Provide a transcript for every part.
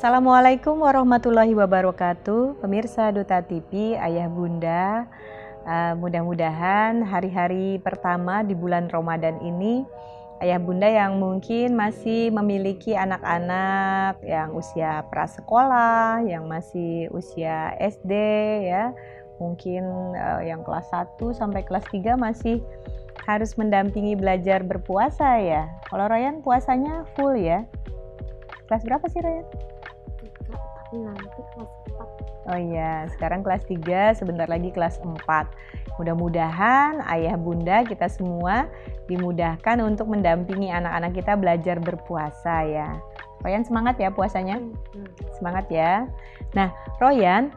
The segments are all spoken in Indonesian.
Assalamualaikum warahmatullahi wabarakatuh. Pemirsa Duta TV, ayah bunda, mudah-mudahan hari-hari pertama di bulan Ramadan ini ayah bunda yang mungkin masih memiliki anak-anak yang usia prasekolah, yang masih usia SD ya, mungkin yang kelas 1 sampai kelas 3 masih harus mendampingi belajar berpuasa ya. Kalau Royan puasanya full ya. Kelas berapa sih Royan? Nanti kelas 4. Oh iya, sekarang kelas 3, sebentar lagi kelas 4. Mudah-mudahan ayah bunda kita semua dimudahkan untuk mendampingi anak-anak kita belajar berpuasa ya. Royan semangat ya puasanya? Semangat ya. Nah Royan,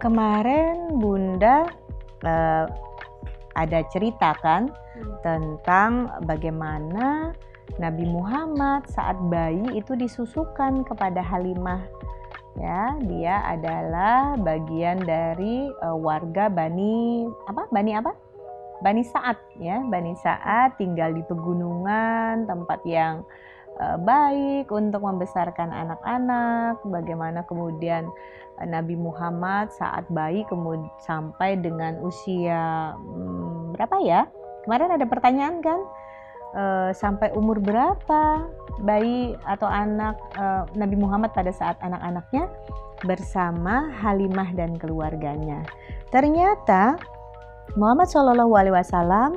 kemarin bunda ada cerita kan tentang bagaimana Nabi Muhammad saat bayi itu disusukan kepada Halimah. Ya, dia adalah bagian dari warga Bani Sa'ad ya. Bani Sa'ad tinggal di pegunungan, tempat yang baik untuk membesarkan anak-anak. Bagaimana kemudian Nabi Muhammad saat bayi kemudian sampai dengan usia berapa ya? Kemarin ada pertanyaan kan? Sampai umur berapa bayi atau anak Nabi Muhammad pada saat anak-anaknya bersama Halimah dan keluarganya. Ternyata Muhammad SAW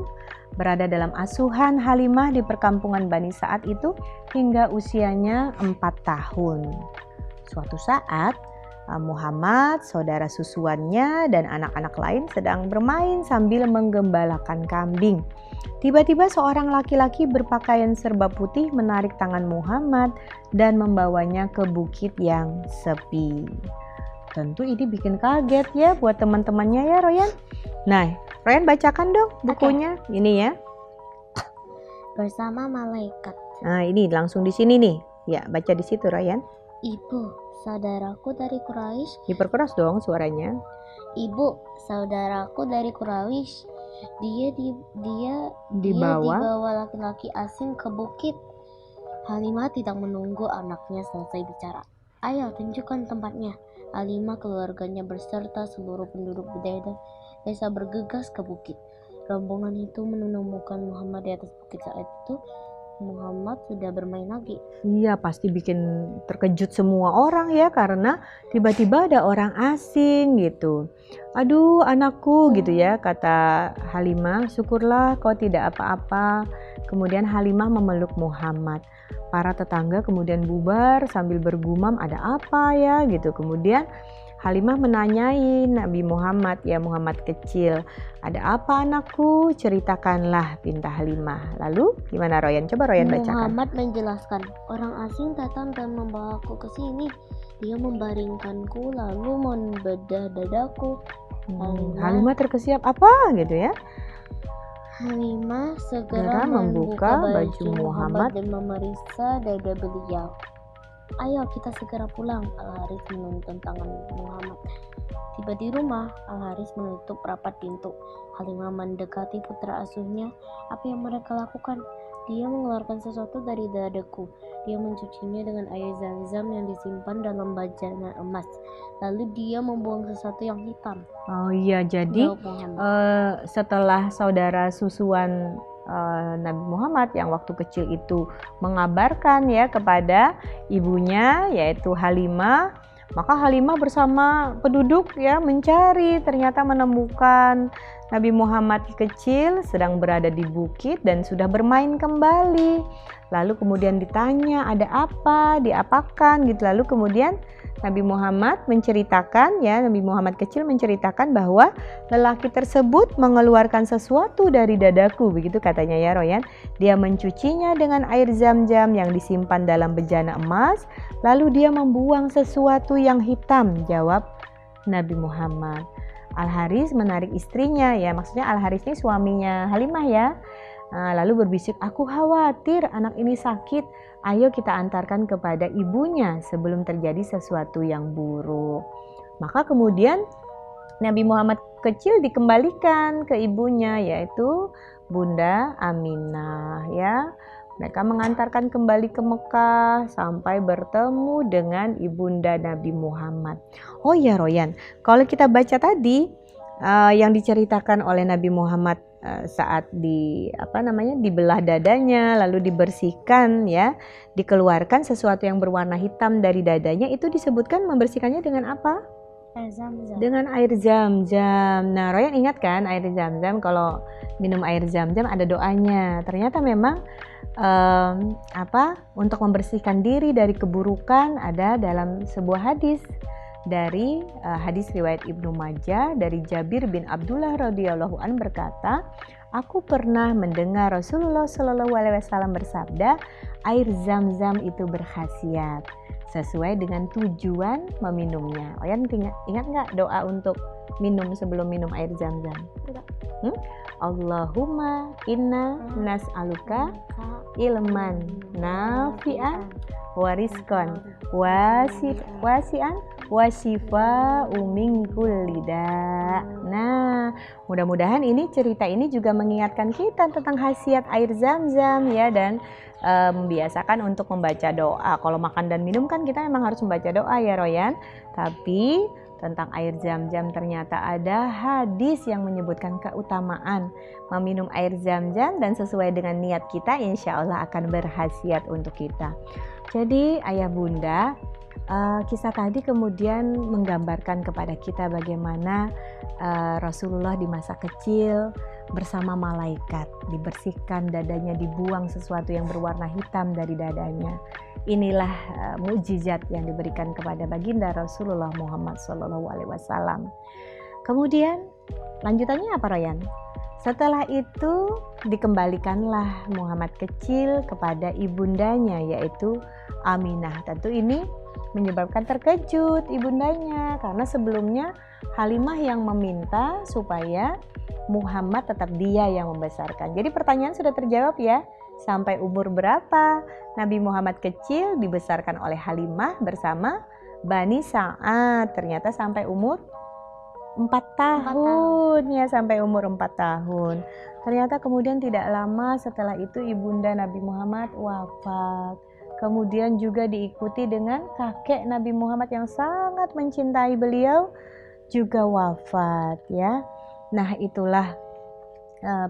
berada dalam asuhan Halimah di perkampungan Bani Sa'ad itu hingga usianya 4 tahun. Suatu saat Muhammad, saudara susuannya dan anak-anak lain sedang bermain sambil menggembalakan kambing. Tiba-tiba seorang laki-laki berpakaian serba putih menarik tangan Muhammad dan membawanya ke bukit yang sepi. Tentu ini bikin kaget ya buat teman-temannya ya Royan. Nah, Royan bacakan dong bukunya. Okay. Ini ya. Bersama malaikat. Nah, ini langsung di sini nih. Ya, baca di situ Royan. Ibu, saudaraku dari Quraisy. Diperkeras dong suaranya. Ibu, saudaraku dari Quraisy. Dia dibawa laki-laki asing ke bukit. Halimah tidak menunggu anaknya selesai bicara. Ayo tunjukkan tempatnya. Halimah, keluarganya beserta seluruh penduduk desa bergegas ke bukit. Rombongan itu menemukan Muhammad di atas bukit. Saat itu Muhammad sudah bermain lagi. Iya, pasti bikin terkejut semua orang ya, karena tiba-tiba ada orang asing gitu. Aduh anakku gitu ya, kata Halimah, syukurlah kau tidak apa-apa. Kemudian Halimah memeluk Muhammad. Para tetangga kemudian bubar sambil bergumam, ada apa ya gitu. Kemudian Halimah menanyai Nabi Muhammad, ya Muhammad kecil, ada apa anakku? Ceritakanlah, pinta Halimah. Lalu gimana Royan? Coba Royan bacakan. Muhammad menjelaskan, orang asing datang dan membawaku ke sini. Dia membaringkanku lalu membedah dadaku. Halimah terkesiap apa gitu ya? Halimah segera membuka baju Muhammad dan memeriksa dada beliau. Ayo kita segera pulang, Al-Haris menuntun tangan Muhammad. Tiba di rumah, Al-Haris menutup rapat pintu. Halimah mendekati putra asuhnya. Apa yang mereka lakukan? Dia mengeluarkan sesuatu dari dadaku. Dia mencucinya dengan air zam-zam yang disimpan dalam bejana emas. Lalu dia membuang sesuatu yang hitam. Oh iya, jadi setelah saudara susuan Nabi Muhammad yang waktu kecil itu mengabarkan ya kepada ibunya yaitu Halimah, maka Halimah bersama penduduk ya mencari, ternyata menemukan Nabi Muhammad kecil sedang berada di bukit dan sudah bermain kembali. Lalu kemudian ditanya ada apa, diapakan gitu. Lalu kemudian Nabi Muhammad menceritakan ya, Nabi Muhammad kecil menceritakan bahwa lelaki tersebut mengeluarkan sesuatu dari dadaku, begitu katanya ya Royan. Dia mencucinya dengan air zam-zam yang disimpan dalam bejana emas, lalu dia membuang sesuatu yang hitam, jawab Nabi Muhammad. Al-Haris menarik istrinya ya, maksudnya Al-Haris ini suaminya Halimah ya. Lalu berbisik, aku khawatir anak ini sakit, ayo kita antarkan kepada ibunya sebelum terjadi sesuatu yang buruk. Maka kemudian Nabi Muhammad kecil dikembalikan ke ibunya yaitu Bunda Aminah ya. Mereka mengantarkan kembali ke Mekah sampai bertemu dengan ibunda Nabi Muhammad. Oh ya Royan, kalau kita baca tadi yang diceritakan oleh Nabi Muhammad saat dibelah dadanya lalu dibersihkan ya, dikeluarkan sesuatu yang berwarna hitam dari dadanya, itu disebutkan membersihkannya dengan apa? Air Zam-Zam. Dengan air Zam-Zam. Nah, Royan ingat kan air Zam-Zam, kalau minum air Zam-Zam ada doanya. Ternyata memang untuk membersihkan diri dari keburukan ada dalam sebuah hadis dari hadis riwayat Ibnu Majah dari Jabir bin Abdullah radhiyallahu an berkata, aku pernah mendengar Rasulullah Shallallahu alaihi wasallam bersabda, air Zam-Zam itu berkhasiat sesuai dengan tujuan meminumnya. Oyan ingat nggak doa untuk minum sebelum minum air Zam-Zam? Allahumma inna nas'aluka ilman nafi'an warizqan wasi'an wasifa'u min kulli da'. Nah, mudah-mudahan cerita ini juga mengingatkan kita tentang khasiat air Zam-Zam ya, dan membiasakan untuk membaca doa. Kalau makan dan minum kan kita memang harus membaca doa ya Royan. Tapi tentang air Zam-Zam ternyata ada hadis yang menyebutkan keutamaan meminum air Zam-Zam, dan sesuai dengan niat kita insya Allah akan berkhasiat untuk kita. Jadi ayah bunda, kisah tadi kemudian menggambarkan kepada kita bagaimana Rasulullah di masa kecil bersama malaikat, dibersihkan dadanya, dibuang sesuatu yang berwarna hitam dari dadanya. Inilah mukjizat yang diberikan kepada baginda Rasulullah Muhammad SAW. Kemudian lanjutannya apa Royan? Setelah itu dikembalikanlah Muhammad kecil kepada ibundanya yaitu Aminah. Tentu ini menyebabkan terkejut ibundanya karena sebelumnya Halimah yang meminta supaya Muhammad tetap dia yang membesarkan. Jadi pertanyaan sudah terjawab ya. Sampai umur berapa Nabi Muhammad kecil dibesarkan oleh Halimah bersama Bani Sa'ad? Ternyata sampai umur 4 tahun ya, sampai umur 4 tahun. Ternyata kemudian tidak lama setelah itu ibunda Nabi Muhammad wafat. Kemudian juga diikuti dengan kakek Nabi Muhammad yang sangat mencintai beliau juga wafat ya. Nah, itulah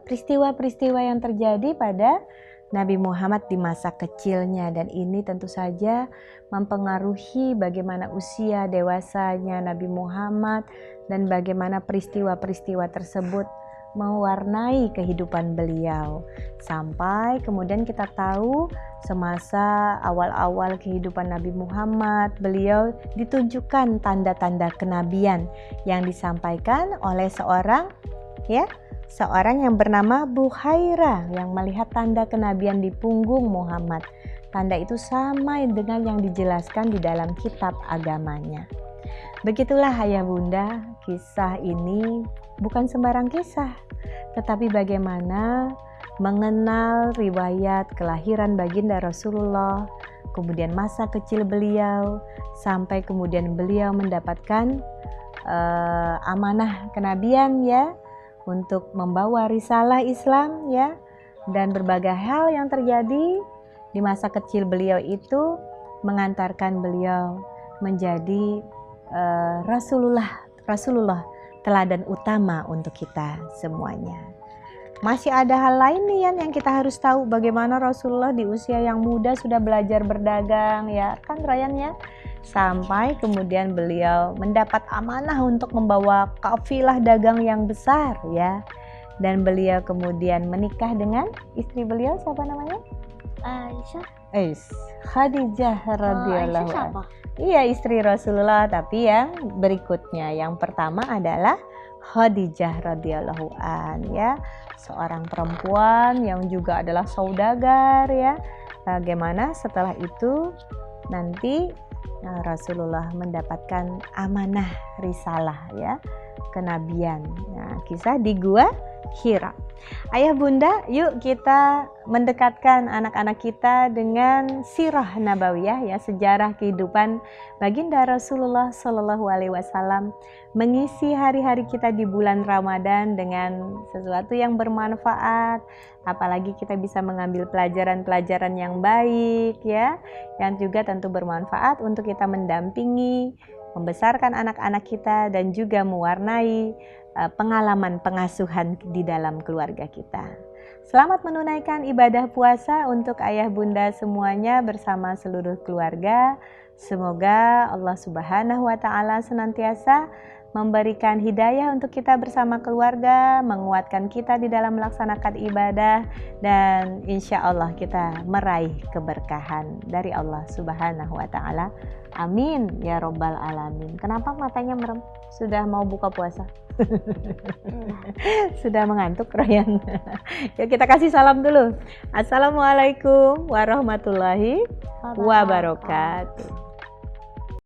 peristiwa-peristiwa yang terjadi pada Nabi Muhammad di masa kecilnya, dan ini tentu saja mempengaruhi bagaimana usia dewasanya Nabi Muhammad dan bagaimana peristiwa-peristiwa tersebut mewarnai kehidupan beliau. Sampai kemudian kita tahu semasa awal-awal kehidupan Nabi Muhammad, beliau ditunjukkan tanda-tanda kenabian yang disampaikan oleh seorang yang bernama Buhairah yang melihat tanda kenabian di punggung Muhammad. Tanda itu sama dengan yang dijelaskan di dalam kitab agamanya. Begitulah ayah bunda, kisah ini bukan sembarang kisah, tetapi bagaimana mengenal riwayat kelahiran baginda Rasulullah, kemudian masa kecil beliau, sampai kemudian beliau mendapatkan amanah kenabian ya, untuk membawa risalah Islam ya, dan berbagai hal yang terjadi di masa kecil beliau itu mengantarkan beliau menjadi Rasulullah teladan utama untuk kita semuanya. Masih ada hal lain nih yang kita harus tahu, bagaimana Rasulullah di usia yang muda sudah belajar berdagang ya kan Ryan ya, sampai kemudian beliau mendapat amanah untuk membawa kafilah dagang yang besar ya, dan beliau kemudian menikah dengan istri beliau, siapa namanya? Khadijah radhiyallahu anha. Iya, istri Rasulullah, tapi yang berikutnya yang pertama adalah Khadijah radhiyallahu an ya, seorang perempuan yang juga adalah saudagar ya. Bagaimana setelah itu nanti Rasulullah mendapatkan amanah risalah ya, kenabian. Nah, kisah di Gua Hira. Ayah bunda, yuk kita mendekatkan anak-anak kita dengan sirah nabawiyah, ya, sejarah kehidupan baginda Rasulullah Shallallahu Alaihi Wasallam, mengisi hari-hari kita di bulan Ramadan dengan sesuatu yang bermanfaat. Apalagi kita bisa mengambil pelajaran-pelajaran yang baik, ya, yang juga tentu bermanfaat untuk kita mendampingi, membesarkan anak-anak kita dan juga mewarnai pengalaman pengasuhan di dalam keluarga kita. Selamat menunaikan ibadah puasa untuk ayah bunda semuanya bersama seluruh keluarga. Semoga Allah Subhanahu wa Ta'ala senantiasa memberikan hidayah untuk kita bersama keluarga, menguatkan kita di dalam melaksanakan ibadah, dan insya Allah kita meraih keberkahan dari Allah Subhanahu wa Ta'ala. Amin ya Robbal Alamin. Kenapa matanya merem? Sudah mau buka puasa? Sudah mengantuk Royan. Yuk kita kasih salam dulu. Assalamualaikum warahmatullahi wabarakatuh.